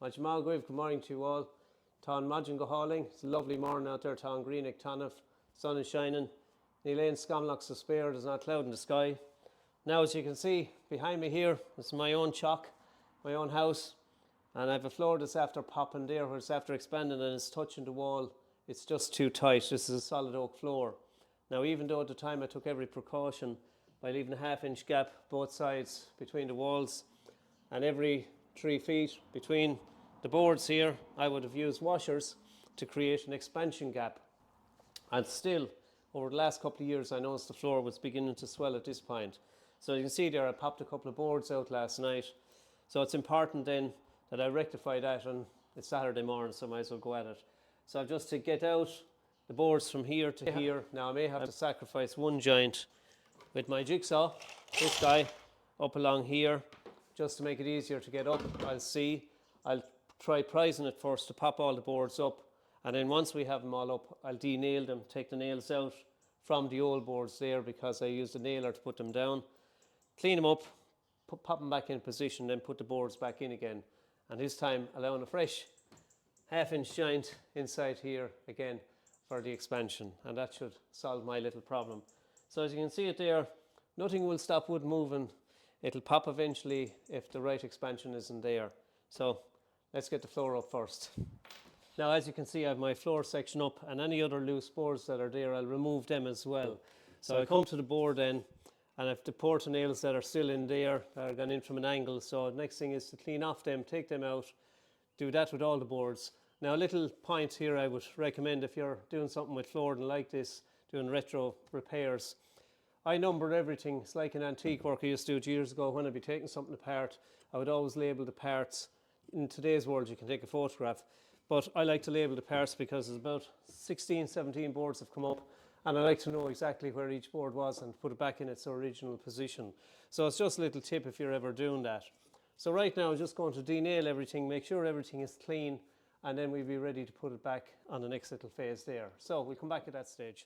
Jamal Good morning to you all. Tá Majin go hauling. It's a lovely morning out there, Tá Greenock, Tanif. Sun is shining. Neelaine Scamlock's a spare, there's not a cloud in the sky. Now, as you can see behind me here, it's my own chock, my own house. And I have a floor that's after popping there, where it's after expanding and it's touching the wall. It's just too tight. This is a solid oak floor. Now, even though at the time I took every precaution by leaving a half-inch gap both sides between the walls, and every 3 feet between the boards here, I would have used washers to create an expansion gap. And still, over the last couple of years, I noticed the floor was beginning to swell at this point. So you can see there, I popped a couple of boards out last night. So it's important then that I rectify that, and it's Saturday morning, so I might as well go at it. So I've just to get out the boards from here to here. Now I may have to sacrifice one joint with my jigsaw, this guy, up along here, just to make it easier to get up. I'll try prising it first to pop all the boards up, and then once we have them all up, I'll de-nail them, take the nails out from the old boards there, because I used a nailer to put them down, clean them up, pop them back in position, then put the boards back in again, and this time allowing a fresh half-inch joint inside here again for the expansion, and that should solve my little problem. So as you can see it there, nothing will stop wood moving. It'll pop eventually if the right expansion isn't there. So let's get the floor up first. Now, as you can see, I have my floor section up, and any other loose boards that are there, I'll remove them as well. So I come to the board then, and I have the porta nails that are still in there, that are gone in from an angle. So the next thing is to clean off them, take them out, do that with all the boards. Now, a little point here I would recommend if you're doing something with flooring like this, doing retro repairs. I numbered everything. It's like an antique work I used to do years ago. When I'd be taking something apart, I would always label the parts. In today's world, you can take a photograph, but I like to label the parts because there's about 16, 17 boards have come up, and I like to know exactly where each board was and put it back in its original position. So it's just a little tip if you're ever doing that. So right now, I'm just going to de-nail everything, make sure everything is clean, and then we'll be ready to put it back on the next little phase there. So we'll come back at that stage.